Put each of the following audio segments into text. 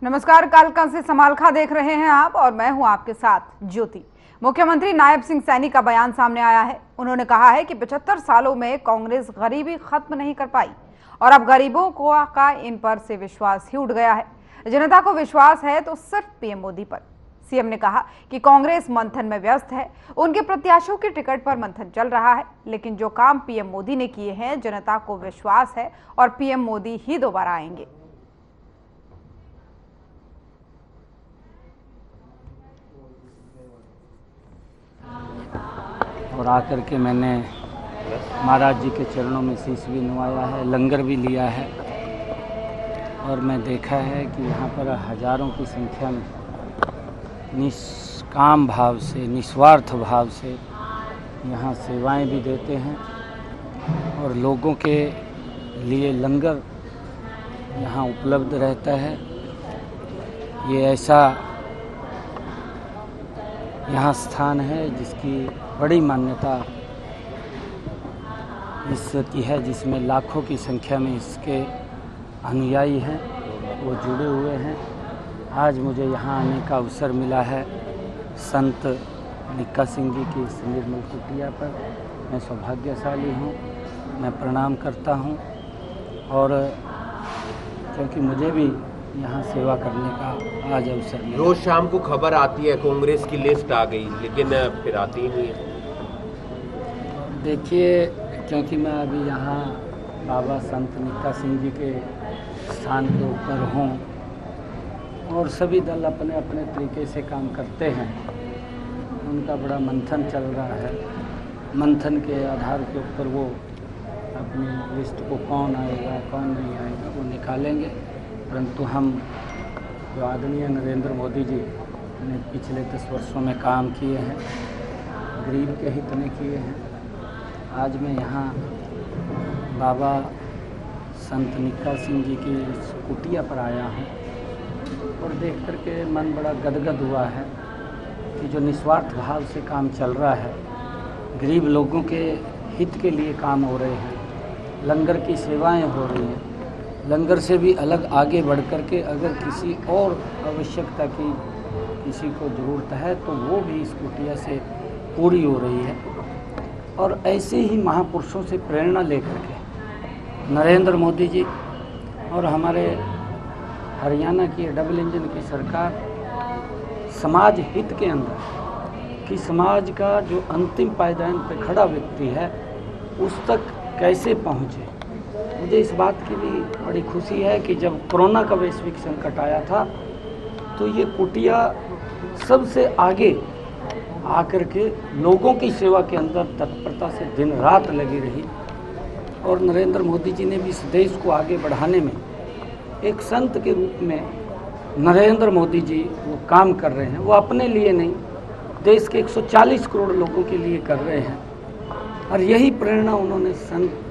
नमस्कार, कालका से समालखा देख रहे हैं आप और मैं हूं आपके साथ ज्योति। मुख्यमंत्री नायब सिंह सैनी का बयान सामने आया है। उन्होंने कहा है कि 75 सालों में कांग्रेस गरीबी खत्म नहीं कर पाई और अब गरीबों का इन पर से विश्वास ही उठ गया है। जनता को विश्वास है तो सिर्फ पीएम मोदी पर। सीएम ने कहा कि कांग्रेस मंथन में व्यस्त है, उनके प्रत्याशियों के टिकट पर मंथन चल रहा है, लेकिन जो काम पीएम मोदी ने किए हैं जनता को विश्वास है और पीएम मोदी ही दोबारा आएंगे। और आकर के मैंने महाराज जी के चरणों में शीश भी नवाया है, लंगर भी लिया है और मैं देखा है कि यहाँ पर हजारों की संख्या में निष्काम भाव से, निस्वार्थ भाव से यहाँ सेवाएं भी देते हैं और लोगों के लिए लंगर यहाँ उपलब्ध रहता है। ये ऐसा यहाँ स्थान है जिसकी बड़ी मान्यता इसकी है, जिसमें लाखों की संख्या में इसके अनुयायी हैं, वो जुड़े हुए हैं। आज मुझे यहाँ आने का अवसर मिला है संत निक्का सिंह जी की इस निर्मल कुटिया पर। मैं सौभाग्यशाली हूँ, मैं प्रणाम करता हूँ और क्योंकि मुझे भी यहाँ सेवा करने का आज अवसर मिला। रोज शाम को खबर आती है कांग्रेस की लिस्ट आ गई, लेकिन फिर आती ही नहीं है। देखिए, क्योंकि मैं अभी यहाँ बाबा संत निक्का सिंह जी के स्थान के ऊपर हूँ और सभी दल अपने अपने तरीके से काम करते हैं। उनका बड़ा मंथन चल रहा है, मंथन के आधार के ऊपर वो अपनी लिस्ट को कौन आएगा कौन नहीं आएगा वो निकालेंगे। परंतु हम जो आदरणीय नरेंद्र मोदी जी ने पिछले 10 वर्षों में काम किए हैं, गरीब के हित में किए हैं। आज मैं यहाँ बाबा संत निक्का सिंह जी की इस कुटिया पर आया हूँ और देख कर के मन बड़ा गदगद हुआ है कि जो निस्वार्थ भाव से काम चल रहा है, गरीब लोगों के हित के लिए काम हो रहे हैं, लंगर की सेवाएं हो रही हैं। लंगर से भी अलग आगे बढ़ कर के अगर किसी और आवश्यकता की किसी को ज़रूरत है तो वो भी इस कुटिया से पूरी हो रही है। और ऐसे ही महापुरुषों से प्रेरणा लेकर के नरेंद्र मोदी जी और हमारे हरियाणा की डबल इंजन की सरकार समाज हित के अंदर कि समाज का जो अंतिम पायदान पर खड़ा व्यक्ति है उस तक कैसे पहुँचे। मुझे इस बात की भी बड़ी खुशी है कि जब कोरोना का वैश्विक संकट आया था तो ये कुटिया सबसे आगे आकर के लोगों की सेवा के अंदर तत्परता से दिन रात लगी रही और नरेंद्र मोदी जी ने भी इस देश को आगे बढ़ाने में एक संत के रूप में नरेंद्र मोदी जी वो काम कर रहे हैं। वो अपने लिए नहीं, देश के 140 करोड़ लोगों के लिए कर रहे हैं और यही प्रेरणा उन्होंने संत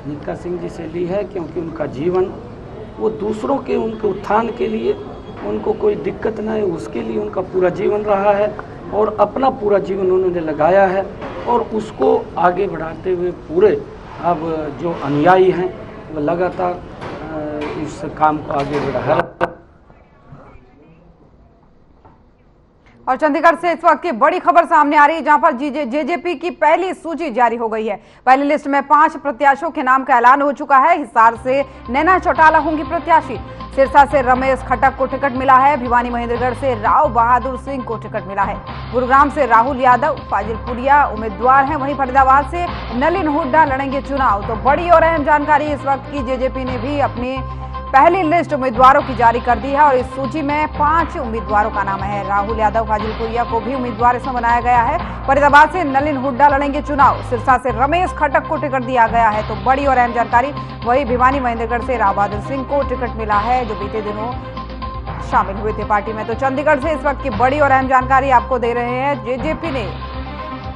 निक्का सिंह जी से ली है, क्योंकि उनका जीवन वो दूसरों के उनके उत्थान के लिए, उनको कोई दिक्कत न है उसके लिए उनका पूरा जीवन रहा है और अपना पूरा जीवन उन्होंने लगाया है और उसको आगे बढ़ाते हुए पूरे अब जो अनुयायी हैं वो लगातार इस काम को आगे बढ़ा रहे हैं। और चंडीगढ़ से इस वक्त की बड़ी खबर सामने आ रही है, जहां पर जेजेपी की पहली सूची जारी हो गई है। पहली लिस्ट में 5 प्रत्याशियों के नाम का ऐलान हो चुका है। हिसार से नैना चौटाला होंगी प्रत्याशी, सिरसा से रमेश खटक को टिकट मिला है, भिवानी महेंद्रगढ़ से राव बहादुर सिंह को टिकट मिला है, गुरुग्राम से राहुल यादव, फाजिलपुरिया उम्मीदवार हैं, वहीं फरीदाबाद से नलिन हुड्डा लड़ेंगे चुनाव। तो बड़ी और अहम जानकारी इस वक्त की, जेजेपी ने भी अपनी पहली लिस्ट उम्मीदवारों की जारी कर दी है और इस सूची में 5 उम्मीदवारों का नाम है। राहुल यादव, फाजिलपुरिया को भी उम्मीदवार इसमें बनाया गया है। फरीदाबाद से नलिन हुड्डा लड़ेंगे चुनाव, सिरसा से रमेश खटक को टिकट दिया गया है। तो बड़ी और अहम जानकारी, वही भिवानी महेंद्रगढ़ से राव बहादुर सिंह को टिकट मिला है, जो बीते दिनों शामिल हुए थे पार्टी में। तो चंडीगढ़ से इस वक्त की बड़ी और अहम जानकारी आपको दे रहे हैं। जेजेपी ने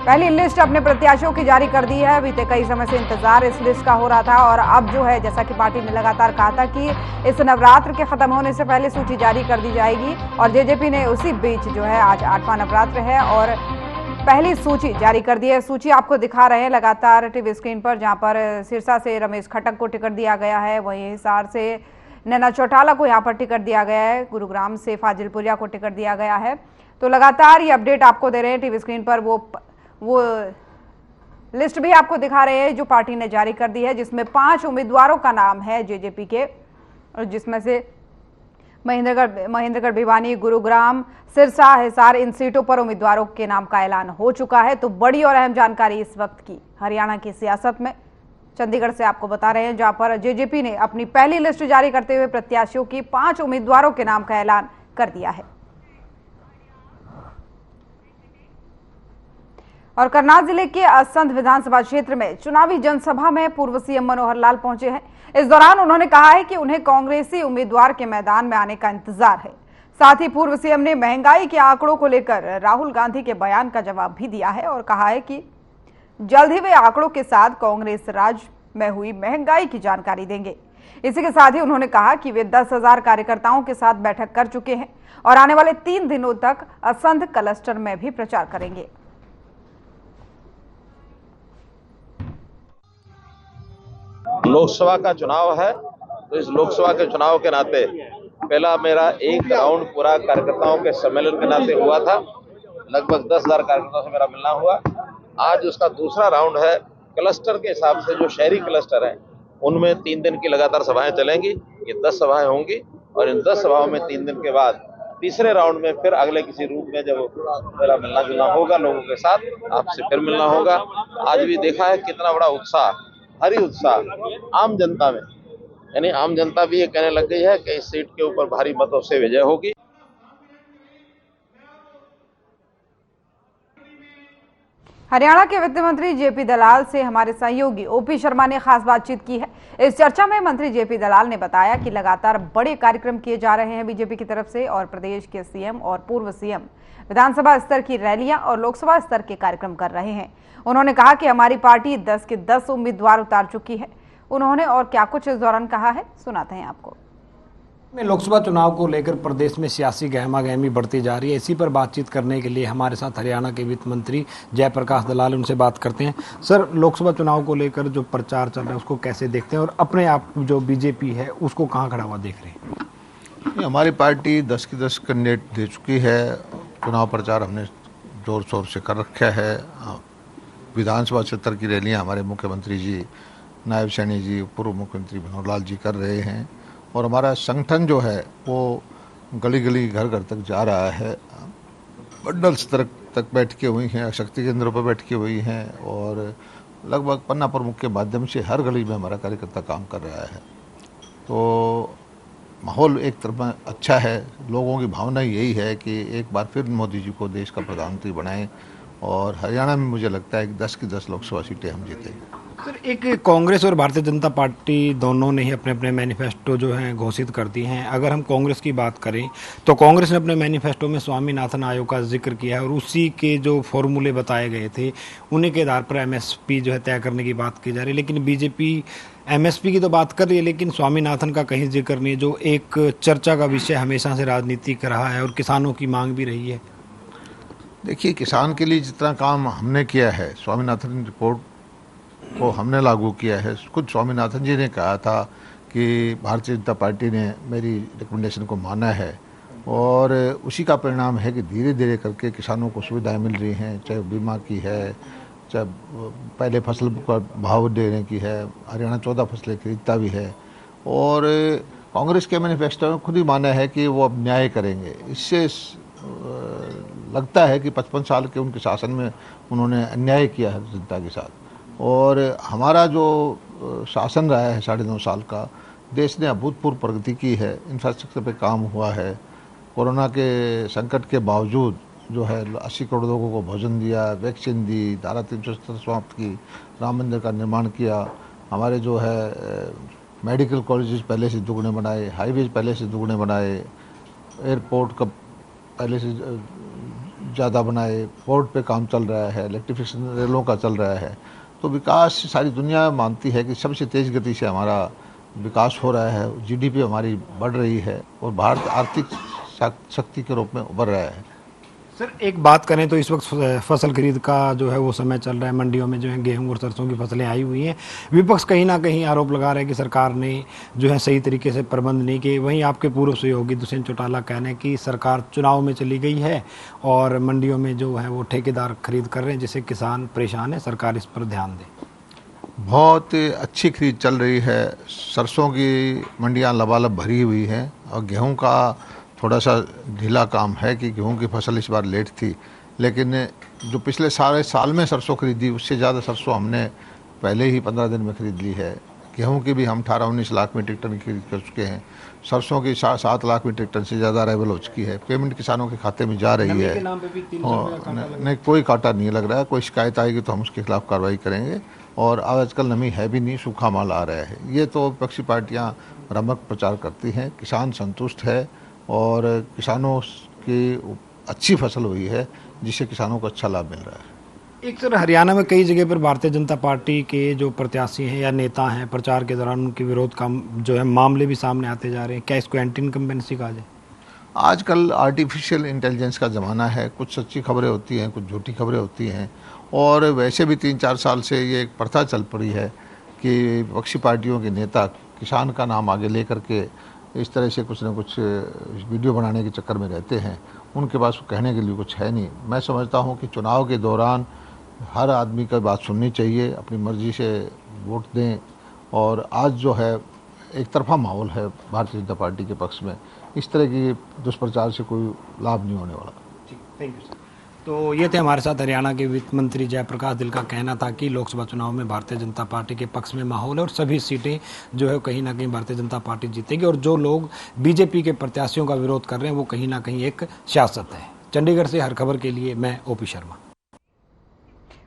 पहली लिस्ट अपने प्रत्याशियों की जारी कर दी है। बीते कई समय से इंतजार इस लिस्ट का हो रहा था और अब जो है, जैसा कि पार्टी ने लगातार कहा था कि इस नवरात्र के खत्म होने से पहले सूची जारी कर दी जाएगी और जेजेपी ने उसी बीच जो है, आज 8वां नवरात्र है और पहली सूची जारी कर दी है। सूची आपको दिखा रहे हैं लगातार टीवी स्क्रीन पर, जहां पर सिरसा से रमेश खटक को टिकट दिया गया है, वहीं हिसार से नैना चौटाला को यहाँ पर टिकट दिया गया है, गुरुग्राम से फाजिलपुरिया को टिकट दिया गया है। तो लगातार ये अपडेट आपको दे रहे हैं टीवी स्क्रीन पर। वो लिस्ट भी आपको दिखा रहे हैं जो पार्टी ने जारी कर दी है, जिसमें 5 उम्मीदवारों का नाम है जेजेपी के, और जिसमें से महेंद्रगढ़, भिवानी, गुरुग्राम, सिरसा, हिसार, इन सीटों पर उम्मीदवारों के नाम का ऐलान हो चुका है। तो बड़ी और अहम जानकारी इस वक्त की हरियाणा की सियासत में चंडीगढ़ से आपको बता रहे हैं, जहां पर जेजेपी ने अपनी पहली लिस्ट जारी करते हुए प्रत्याशियों की 5 उम्मीदवारों के नाम का ऐलान कर दिया है। और करनाल जिले के असंध विधानसभा क्षेत्र में चुनावी जनसभा में पूर्व सीएम मनोहर लाल पहुंचे हैं। इस दौरान उन्होंने कहा है कि उन्हें कांग्रेसी उम्मीदवार के मैदान में आने का इंतजार है। साथ ही पूर्व सीएम ने महंगाई के आंकड़ों को लेकर राहुल गांधी के बयान का जवाब भी दिया है और कहा है कि जल्द ही वे आंकड़ों के साथ कांग्रेस राज में हुई महंगाई की जानकारी देंगे। इसी के साथ ही उन्होंने कहा कि वे 10,000 कार्यकर्ताओं के साथ बैठक कर चुके हैं और आने वाले 3 दिनों तक असंध क्लस्टर में भी प्रचार करेंगे। लोकसभा का चुनाव है, तो इस लोकसभा के चुनाव के नाते पहला मेरा एक राउंड पूरा कार्यकर्ताओं के सम्मेलन के नाते हुआ था। लगभग 10,000 कार्यकर्ताओं से मेरा मिलना हुआ। आज उसका दूसरा राउंड है। क्लस्टर के हिसाब से जो शहरी क्लस्टर हैं उनमें 3 दिन की लगातार सभाएं चलेंगी। ये 10 सभाएं होंगी और इन 10 सभाओं में 3 दिन के बाद तीसरे राउंड में फिर अगले किसी रूप में जब मेरा मिलना जुलना होगा लोगों के साथ, आपसे फिर मिलना होगा। आज भी देखा है कितना बड़ा उत्साह, भारी उत्साह आम जनता में, यानी आम जनता भी ये कहने लग गई है कि इस सीट के ऊपर भारी मतों से विजय होगी। हरियाणा के वित्त मंत्री जेपी दलाल से हमारे सहयोगी ओपी शर्मा ने खास बातचीत की है। इस चर्चा में मंत्री जेपी दलाल ने बताया कि लगातार बड़े कार्यक्रम किए जा रहे हैं बीजेपी की तरफ से और प्रदेश के सीएम और पूर्व सीएम विधानसभा स्तर की रैलियां और लोकसभा स्तर के कार्यक्रम कर रहे हैं। उन्होंने कहा कि हमारी पार्टी 10 के 10 उम्मीदवार उतार चुकी है। उन्होंने और क्या कुछ इस दौरान कहा है, सुनाते हैं आपको। में लोकसभा चुनाव को लेकर प्रदेश में सियासी गहमागहमी बढ़ती जा रही है। इसी पर बातचीत करने के लिए हमारे साथ हरियाणा के वित्त मंत्री जयप्रकाश दलाल, उनसे बात करते हैं। सर, लोकसभा चुनाव को लेकर जो प्रचार चल रहा है उसको कैसे देखते हैं और अपने आप जो बीजेपी है उसको कहाँ खड़ा हुआ देख रहे हैं? हमारी पार्टी 10 की 10 कैंडिडेट दे चुकी है। चुनाव प्रचार हमने जोर शोर से कर रखा है। विधानसभा क्षेत्र की रैलियाँ हमारे मुख्यमंत्री जी, नायब सैनी जी, पूर्व मुख्यमंत्री मनोहर लाल जी कर रहे हैं और हमारा संगठन जो है वो गली गली घर घर तक जा रहा है। मंडल स्तर तक बैठकें हुई हैं, शक्ति केंद्रों पर बैठकें हुई हैं और लगभग पन्ना प्रमुख के माध्यम से हर गली में हमारा कार्यकर्ता काम कर रहा है। तो माहौल एक तरफ अच्छा है। लोगों की भावना यही है कि एक बार फिर मोदी जी को देश का प्रधानमंत्री बनाएं और हरियाणा में मुझे लगता है कि 10 की 10 लोकसभा सीटें हम जीतेंगे। सर, एक कांग्रेस और भारतीय जनता पार्टी दोनों ने ही अपने अपने मैनिफेस्टो जो हैं घोषित कर दिए हैं। अगर हम कांग्रेस की बात करें तो कांग्रेस ने अपने मैनिफेस्टो में स्वामीनाथन आयोग का जिक्र किया है और उसी के जो फॉर्मूले बताए गए थे उन्हीं के आधार पर एमएसपी जो है तय करने की बात की जा रही है। लेकिन बीजेपी एमएसपी की तो बात कर रही है लेकिन स्वामीनाथन का कहीं जिक्र नहीं है, जो एक चर्चा का विषय हमेशा से राजनीतिक रहा है और किसानों की मांग भी रही है। देखिए, किसान के लिए जितना काम हमने किया है, स्वामीनाथन रिपोर्ट को हमने लागू किया है। खुद स्वामीनाथन जी ने कहा था कि भारतीय जनता पार्टी ने मेरी रिकमेंडेशन को माना है और उसी का परिणाम है कि धीरे धीरे करके किसानों को सुविधाएं मिल रही हैं, चाहे बीमा की है, चाहे पहले फसल का भाव देने की है। हरियाणा 14 फसलें खरीदता भी है और कांग्रेस के मैनिफेस्टो में खुद ही माना है कि वो अब न्याय करेंगे। इससे लगता है कि 55 साल के उनके शासन में उन्होंने अन्याय किया है जनता के साथ और हमारा जो शासन रहा है 9.5 साल का, देश ने अभूतपूर्व प्रगति की है। इंफ्रास्ट्रक्चर पे काम हुआ है। कोरोना के संकट के बावजूद जो है 80 करोड़ लोगों को भोजन दिया, वैक्सीन दी, धारा 370 समाप्त की, राम मंदिर का निर्माण किया। हमारे जो है मेडिकल कॉलेजेस पहले से दुगने बनाए, हाईवेज पहले से दुगने बनाए, एयरपोर्ट का पहले से ज़्यादा बनाए, पोर्ट पे काम चल रहा है, इलेक्ट्रिफिकेशन रेलों का चल रहा है। तो विकास सारी दुनिया मानती है कि सबसे तेज़ गति से हमारा विकास हो रहा है। जीडीपी हमारी बढ़ रही है और भारत आर्थिक शक्ति के रूप में उभर रहा है। सर एक बात करें तो इस वक्त फसल खरीद का जो है वो समय चल रहा है, मंडियों में जो है गेहूं और सरसों की फसलें आई हुई हैं। विपक्ष कहीं ना कहीं आरोप लगा रहे हैं कि सरकार ने जो है सही तरीके से प्रबंध नहीं किए। वहीं आपके पूर्व सहयोगी दुष्यंत चौटाला कहने हैं कि सरकार चुनाव में चली गई है और मंडियों में जो है वो ठेकेदार खरीद कर रहे हैं, जिससे किसान परेशान है, सरकार इस पर ध्यान दे। बहुत अच्छी खरीद चल रही है, सरसों की मंडियां लबालब भरी हुई हैं और गेहूं का थोड़ा सा ढीला काम है कि गेहूं की फसल इस बार लेट थी, लेकिन जो पिछले सारे साल में सरसों खरीदी उससे ज़्यादा सरसों हमने पहले ही 15 दिन में खरीद ली है। गेहूं की भी हम 18-19 लाख मीट्रिक टन खरीद कर चुके हैं। सरसों की 7 लाख मीट्रिक टन से ज़्यादा अराइवल हो चुकी है। पेमेंट किसानों के खाते में जा रही है। नहीं, कोई कांटा नहीं लग रहा है। कोई शिकायत आएगी तो हम उसके खिलाफ कार्रवाई करेंगे। और आजकल नमी है भी नहीं, सूखा माल आ रहा है। ये तो विपक्षी पार्टियाँ भ्रामक प्रचार करती हैं। किसान संतुष्ट है और किसानों की अच्छी फसल हुई है, जिससे किसानों को अच्छा लाभ मिल रहा है। एक सर हरियाणा में कई जगह पर भारतीय जनता पार्टी के जो प्रत्याशी हैं या नेता हैं, प्रचार के दौरान उनके विरोध का जो है मामले भी सामने आते जा रहे हैं। क्या इसको एंटी इनकम्बेंसी कहा जाए? आजकल आर्टिफिशियल इंटेलिजेंस का ज़माना है। कुछ सच्ची खबरें होती हैं, कुछ झूठी खबरें होती हैं। और वैसे भी 3-4 साल से ये एक प्रथा चल पड़ी है कि विपक्षी पार्टियों के नेता किसान का नाम आगे लेकर के इस तरह से कुछ न कुछ वीडियो बनाने के चक्कर में रहते हैं। उनके पास कहने के लिए कुछ है नहीं। मैं समझता हूं कि चुनाव के दौरान हर आदमी की बात सुननी चाहिए, अपनी मर्जी से वोट दें। और आज जो है एक तरफा माहौल है भारतीय जनता पार्टी के पक्ष में। इस तरह की दुष्प्रचार से कोई लाभ नहीं होने वाला। Thank you sir. तो ये थे हमारे साथ हरियाणा के वित्त मंत्री जयप्रकाश दिल का कहना था कि लोकसभा चुनाव में भारतीय जनता पार्टी के पक्ष में माहौल है और सभी सीटें जो है कहीं ना कहीं भारतीय जनता पार्टी जीतेगी। और जो लोग बीजेपी के प्रत्याशियों का विरोध कर रहे हैं वो कहीं ना कहीं एक सियासत है। चंडीगढ़ से हर खबर के लिए मैं ओपी शर्मा।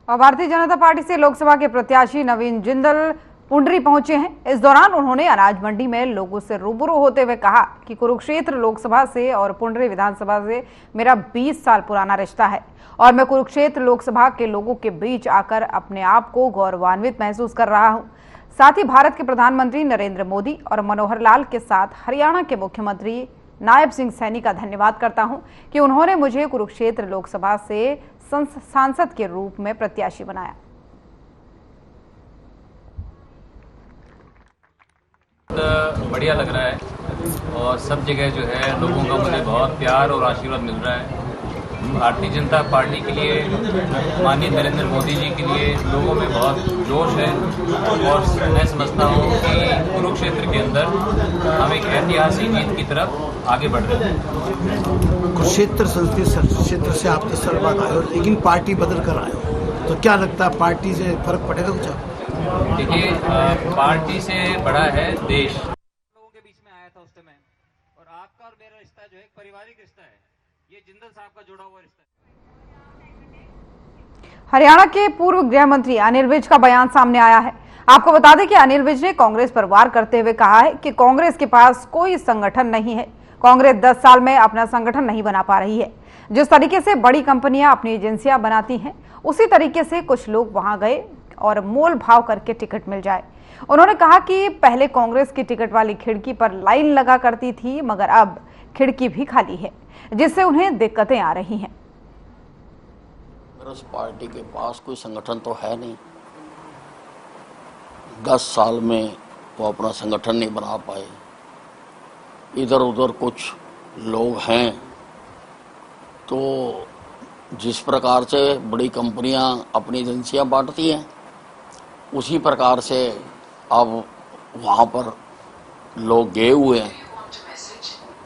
और भारतीय जनता पार्टी से लोकसभा के प्रत्याशी नवीन जिंदल पुंडरी पहुंचे हैं। इस दौरान उन्होंने अनाज मंडी में लोगों से रूबरू होते हुए कहा कि कुरुक्षेत्र लोकसभा से और पुंडरी विधानसभा से मेरा 20 साल पुराना रिश्ता है और मैं कुरुक्षेत्र लोकसभा के लोगों के बीच आकर अपने आप को गौरवान्वित महसूस कर रहा हूं। साथ ही भारत के प्रधानमंत्री नरेंद्र मोदी और मनोहर लाल के साथ हरियाणा के मुख्यमंत्री नायब सिंह सैनी का धन्यवाद करता हूं कि उन्होंने मुझे कुरुक्षेत्र लोकसभा से सांसद के रूप में प्रत्याशी बनाया। बढ़िया लग रहा है और सब जगह जो है लोगों का मुझे बहुत प्यार और आशीर्वाद मिल रहा है। भारतीय जनता पार्टी के लिए, माननीय नरेंद्र मोदी जी के लिए लोगों में बहुत जोश है और मैं समझता हूँ कि कुरुक्षेत्र के अंदर हम एक ऐतिहासिक जीत की तरफ आगे बढ़ रहे हैं। कुरुक्षेत्र संसदीय क्षेत्र से आप 10 साल बाद आए हो, लेकिन पार्टी बदल कर आए हो, तो क्या लगता है पार्टी से फर्क पड़ेगा कुछ? देखिए, पार्टी से बड़ा है देश। लोगों के बीच में आया था उस समय, और आपका और मेरा रिश्ता जो है पारिवारिक रिश्ता है। ये जिंदल साहब का जुड़ा हुआ रिश्ता है। हरियाणा के पूर्व गृह मंत्री अनिल विज का बयान सामने आया है। आपको बता दें कि अनिल विज ने कांग्रेस पर वार करते हुए कहा है कि कांग्रेस के पास कोई संगठन नहीं है। कांग्रेस 10 साल में अपना संगठन नहीं बना पा रही है। जिस तरीके से बड़ी कंपनियां अपनी एजेंसियां बनाती हैं, उसी तरीके से कुछ लोग वहां गए और मोल भाव करके टिकट मिल जाए। उन्होंने कहा कि पहले कांग्रेस की टिकट वाली खिड़की पर लाइन लगा करती थी, मगर अब खिड़की भी खाली है, जिससे उन्हें दिक्कतें आ रही हैं। कांग्रेस पार्टी के पास कोई संगठन तो है नहीं। 10 साल में वो अपना संगठन नहीं बना पाए। इधर उधर कुछ लोग हैं, तो जिस प्रकार से बड़ी कंपनियां अपनी एजेंसियां बांटती हैं, उसी प्रकार से अब वहाँ पर लोग गए हुए हैं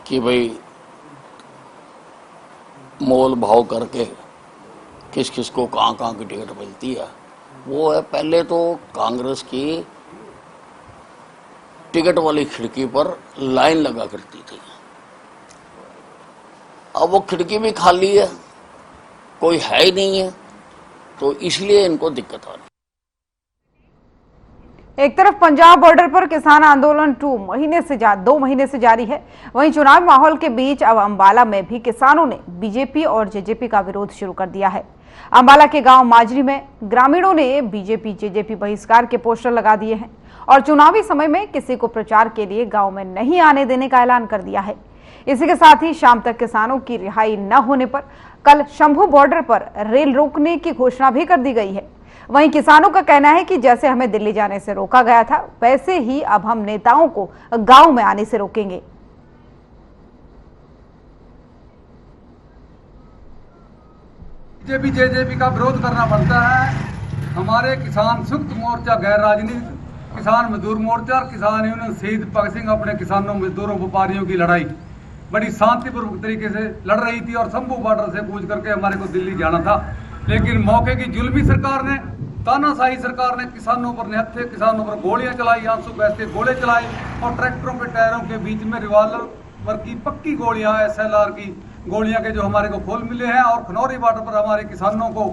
कि भाई मोल भाव करके किस किस को कहाँ की टिकट मिलती है। वो है, पहले तो कांग्रेस की टिकट वाली खिड़की पर लाइन लगा करती थी। अब वो खिड़की भी खाली है, कोई है ही नहीं है, तो इसलिए इनको दिक्कत आ रही है। एक तरफ पंजाब बॉर्डर पर किसान आंदोलन 2 महीने से जारी है, वहीं चुनाव माहौल के बीच अब अंबाला में भी किसानों ने बीजेपी और जेजेपी का विरोध शुरू कर दिया है। अंबाला के गांव माजरी में ग्रामीणों ने बीजेपी जेजेपी बहिष्कार के पोस्टर लगा दिए हैं और चुनावी समय में किसी को प्रचार के लिए गांव में नहीं आने देने का ऐलान कर दिया है। इसी के साथ ही शाम तक किसानों की रिहाई न होने पर कल शंभू बॉर्डर पर रेल रोकने की घोषणा भी कर दी गई है। वहीं किसानों का कहना है कि जैसे हमें दिल्ली जाने से रोका गया था, वैसे ही अब हम नेताओं को गांव में आने से रोकेंगे। जेजेपी का विरोध करना पड़ता है। हमारे किसान संयुक्त मोर्चा, गैर राजनीतिक किसान मजदूर मोर्चा और किसान यूनियन शहीद भगत सिंह अपने किसानों, मजदूरों, व्यापारियों की लड़ाई बड़ी शांतिपूर्वक तरीके से लड़ रही थी और शंभू बॉर्डर से कूच करके हमारे को दिल्ली जाना था। लेकिन मौके की जुल्मी सरकार ने, तानाशाही सरकार ने किसानों पर निहत्थे, किसानों पर गोलियां चलाई, आंसू बहते गोले चलाए और ट्रैक्टरों के टायरों के बीच में रिवाल्वर की पक्की गोलियां, SLR की गोलियां के जो हमारे को खोल मिले हैं। और खनौरी बॉर्डर पर हमारे किसानों को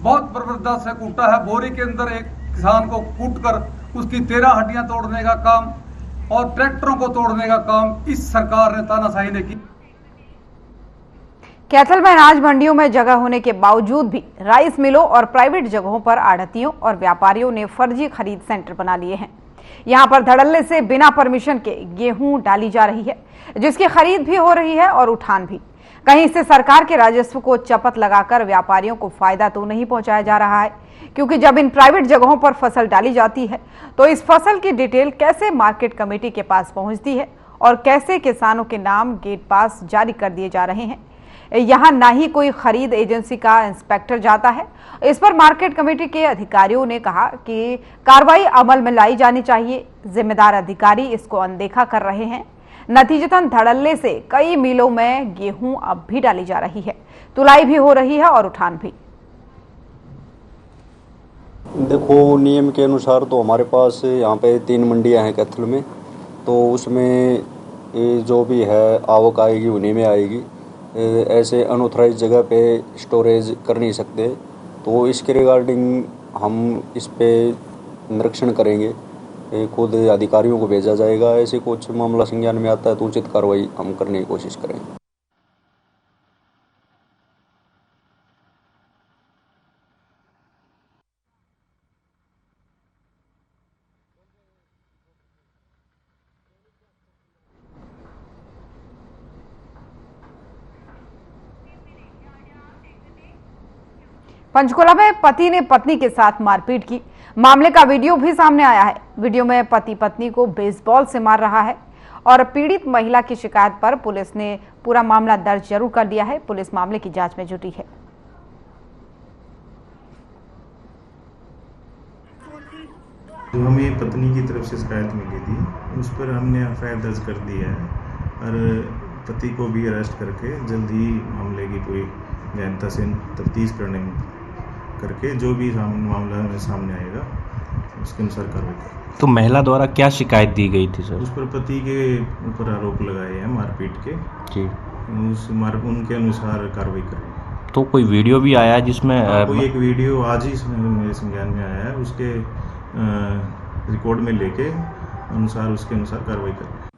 बहुत बर्बरता से कूटा है। बोरी के अंदर एक किसान को कूटकर उसकी 13 हड्डियां तोड़ने का काम और ट्रैक्टरों को तोड़ने का काम इस सरकार ने, तानाशाही ने की। कैथल में अनाज मंडियों में जगह होने के बावजूद भी राइस मिलों और प्राइवेट जगहों पर आढ़तियों और व्यापारियों ने फर्जी खरीद सेंटर बना लिए हैं। यहां पर धड़ल्ले से बिना परमिशन के गेहूं डाली जा रही है, जिसकी खरीद भी हो रही है और उठान भी। कहीं इससे सरकार के राजस्व को चपत लगाकर व्यापारियों को फायदा तो नहीं पहुंचाया जा रहा है, क्योंकि जब इन प्राइवेट जगहों पर फसल डाली जाती है तो इस फसल की डिटेल कैसे मार्केट कमेटी के पास पहुंचती है और कैसे किसानों के नाम गेट पास जारी कर दिए जा रहे हैं। यहां ना ही कोई खरीद एजेंसी का इंस्पेक्टर जाता है। इस पर मार्केट कमेटी के अधिकारियों ने कहा कि कार्रवाई अमल में लाई जानी चाहिए। जिम्मेदार अधिकारी इसको अनदेखा कर रहे हैं। नतीजतन धड़ल्ले से कई मिलों में गेहूं अब भी डाली जा रही है, तुलाई भी हो रही है और उठान भी। देखो, नियम के अनुसार तो हमारे पास यहाँ पे 3 मंडियाँ हैं कैथल में, तो उसमें जो भी है आवक आएगी उन्हीं में आएगी। ऐसे अनऑथराइज जगह पे स्टोरेज कर नहीं सकते, तो इसके रिगार्डिंग हम इस पे निरीक्षण करेंगे, खुद अधिकारियों को भेजा जाएगा। ऐसे कुछ मामला संज्ञान में आता है तो उचित कार्रवाई हम करने की कोशिश करेंगे। पंचकुला में पति ने पत्नी के साथ मारपीट की। मामले का वीडियो भी सामने आया है। वीडियो में पति पत्नी को बेसबॉल से मार रहा है और पीड़ित महिला की शिकायत पर पुलिस ने पूरा मामला दर्ज जरूर कर दिया है। पुलिस मामले की जांच में जुटी है। जो हमें पत्नी की तरफ से शिकायत मिली थी, उस पर हमने FIR दर्ज कर दी है और पति को भी अरेस्ट करके जल्द ही मामले की पूरी गहनता से तफ्तीश करके जो भी मामला में सामने आएगा उसके अनुसार कार्रवाई करेंगे। तो महिला द्वारा क्या शिकायत दी गई थी सर? उस पर पति के ऊपर आरोप लगाए हैं मारपीट के जी, उनके अनुसार कार्रवाई करेंगे। तो कोई वीडियो भी आया है जिसमें कोई एक वीडियो आज ही मेरे संज्ञान में आया है, उसके रिकॉर्ड में लेके उसके अनुसार कार्रवाई करेंगे।